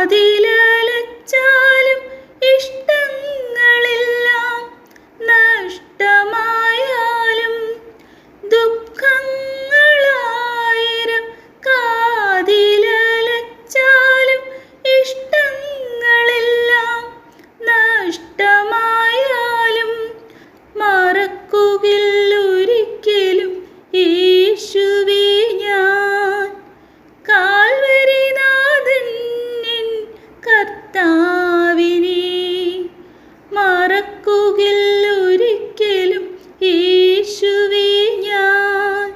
കാതിലലച്ചാലും ഇഷ്ടങ്ങളെല്ലാം നഷ്ടമായാലും ദുഃഖങ്ങളായിരം കാതിലലച്ചാലും ഇഷ്ടങ്ങളെല്ലാം നഷ്ടമായാലും മറക്കുകയില്ലൊരിക്കലും യേശുവേ ഞാൻ. കാൽവരിനാഥൻ എൻ കർത്താവിനെ മറക്കുകയില്ലൊരിക്കലും യേശുവേ ഞാൻ.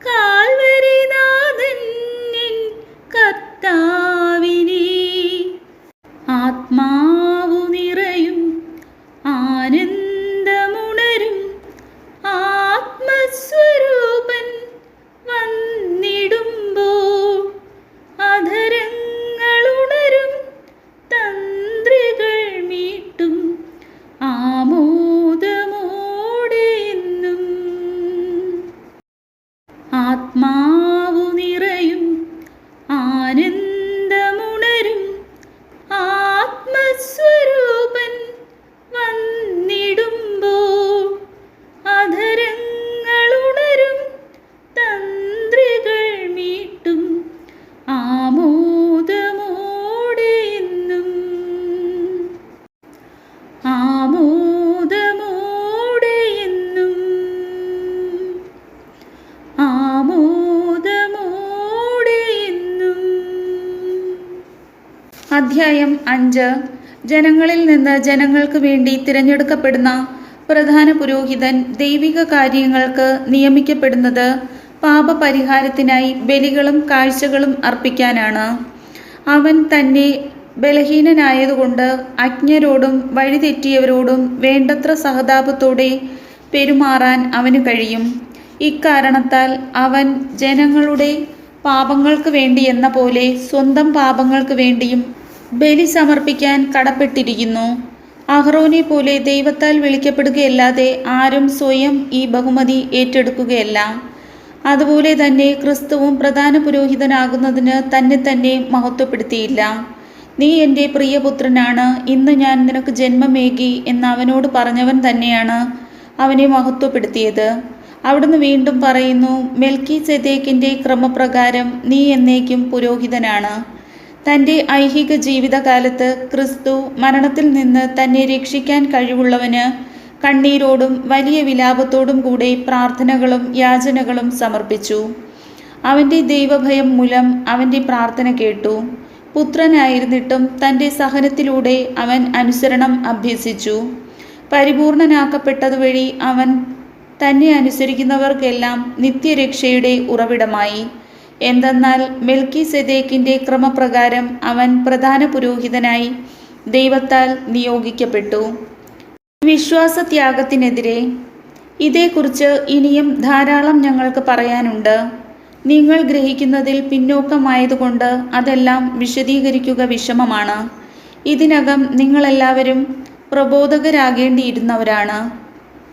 കാൽവരിനാഥൻ എൻ കർത്താവിനെ. ആത്മാവു നിറയും ആനന്ദമുണരും ആത്മസ്വരൂപൻ വന്നിടുമ്പോൾ അധരങ്ങളുണരും തന്ത്രികൾ മീട്ടും ആമോദമോടെ എന്നും. ആത്മാവു നിറയും ആനന്ദമുണരും ആത്മസ്വരൂപൻ വന്നിടുമ്പോൾ അധരങ്ങളുണരും തന്ത്രികൾ മീട്ടും ആമോദമോടെ എന്നും. ആമോദമോടെ എന്നും. ആമോദമോടെ എന്നും. അധ്യായം 5. ജനങ്ങളിൽ നിന്ന് ജനങ്ങൾക്ക് വേണ്ടി തിരഞ്ഞെടുക്കപ്പെടുന്ന പ്രധാന പുരോഹിതൻ ദൈവിക കാര്യങ്ങൾക്ക് നിയമിക്കപ്പെടുന്നത് പാപപരിഹാരത്തിനായി ബലികളും കാഴ്ചകളും അർപ്പിക്കാനാണ്. അവൻ തന്നെ ബലഹീനനായതുകൊണ്ട് അജ്ഞരോടും വഴിതെറ്റിയവരോടും വേണ്ടത്ര സഹതാപത്തോടെ പെരുമാറാൻ അവന് കഴിയും. ഇക്കാരണത്താൽ അവൻ ജനങ്ങളുടെ പാപങ്ങൾക്ക് വേണ്ടി എന്ന പോലെ സ്വന്തം പാപങ്ങൾക്ക് വേണ്ടിയും ബലി സമർപ്പിക്കാൻ കടപ്പെട്ടിരിക്കുന്നു. അഹ്റോനെ പോലെ ദൈവത്താൽ വിളിക്കപ്പെടുകയല്ലാതെ ആരും സ്വയം ഈ ബഹുമതി ഏറ്റെടുക്കുകയല്ല. അതുപോലെ തന്നെ ക്രിസ്തുവും പ്രധാന പുരോഹിതനാകുന്നതിന് തന്നെ തന്നെ മഹത്വപ്പെടുത്തിയില്ല. നീ എൻ്റെ പ്രിയപുത്രനാണ്, ഇന്ന് ഞാൻ നിനക്ക് ജന്മമേകി എന്ന് അവനോട് പറഞ്ഞവൻ തന്നെയാണ് അവനെ മഹത്വപ്പെടുത്തിയത്. അവിടുന്ന് വീണ്ടും പറയുന്നു, മെൽക്കീസേദെക്കിൻ്റെ ക്രമപ്രകാരം നീ എന്നേക്കും പുരോഹിതനാണ്. തൻ്റെ ഐഹിക ജീവിതകാലത്ത് ക്രിസ്തു മരണത്തിൽ നിന്ന് തന്നെ രക്ഷിക്കാൻ കഴിവുള്ളവന് കണ്ണീരോടും വലിയ വിലാപത്തോടും കൂടെ പ്രാർത്ഥനകളും യാചനകളും സമർപ്പിച്ചു. അവൻ്റെ ദൈവഭയം മൂലം അവൻ്റെ പ്രാർത്ഥന കേട്ടു. പുത്രനായിരുന്നിട്ടും തൻ്റെ സഹനത്തിലൂടെ അവൻ അനുസരണം അഭ്യസിച്ചു. പരിപൂർണനാക്കപ്പെട്ടതുവഴി അവൻ തന്നെ അനുസരിക്കുന്നവർക്കെല്ലാം നിത്യരക്ഷയുടെ ഉറവിടമായി. എന്തെന്നാൽ മെൽക്കീസേദെക്കിൻ്റെ ക്രമപ്രകാരം അവൻ പ്രധാന പുരോഹിതനായി ദൈവത്താൽ നിയോഗിക്കപ്പെട്ടു. വിശ്വാസത്യാഗത്തിനെതിരെ. ഇതേക്കുറിച്ച് ഇനിയും ധാരാളം ഞങ്ങൾക്ക് പറയാനുണ്ട്. നിങ്ങൾ ഗ്രഹിക്കുന്നതിൽ പിന്നോക്കമായതുകൊണ്ട് അതെല്ലാം വിശദീകരിക്കുക വിഷമമാണ്. ഇതിനകം നിങ്ങളെല്ലാവരും പ്രബോധകരാകേണ്ടിയിരുന്നവരാണ്.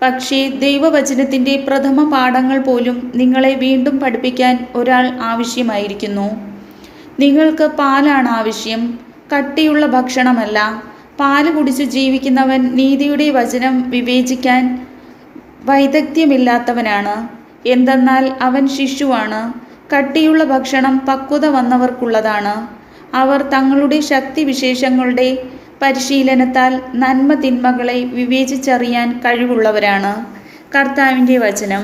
പക്ഷേ ദൈവവചനത്തിൻ്റെ പ്രഥമ പാഠങ്ങൾ പോലും നിങ്ങളെ വീണ്ടും പഠിപ്പിക്കാൻ ഒരാൾ ആവശ്യമായിരിക്കുന്നു. നിങ്ങൾക്ക് പാലാണ് ആവശ്യം, കട്ടിയുള്ള ഭക്ഷണമല്ല. പാല് കുടിച്ച് ജീവിക്കുന്നവൻ നീതിയുടെ വചനം വിവേചിക്കാൻ വൈദഗ്ധ്യമില്ലാത്തവനാണ്. എന്തെന്നാൽ അവൻ ശിശുവാണ്. കട്ടിയുള്ള ഭക്ഷണം പക്വത വന്നവർക്കുള്ളതാണ്. അവർ തങ്ങളുടെ ശക്തിവിശേഷങ്ങളുടെ പരിശീലനത്താൽ നന്മ തിന്മകളെ വിവേചിച്ചറിയാൻ കഴിവുള്ളവരാണ്. കർത്താവിൻ്റെ വചനം.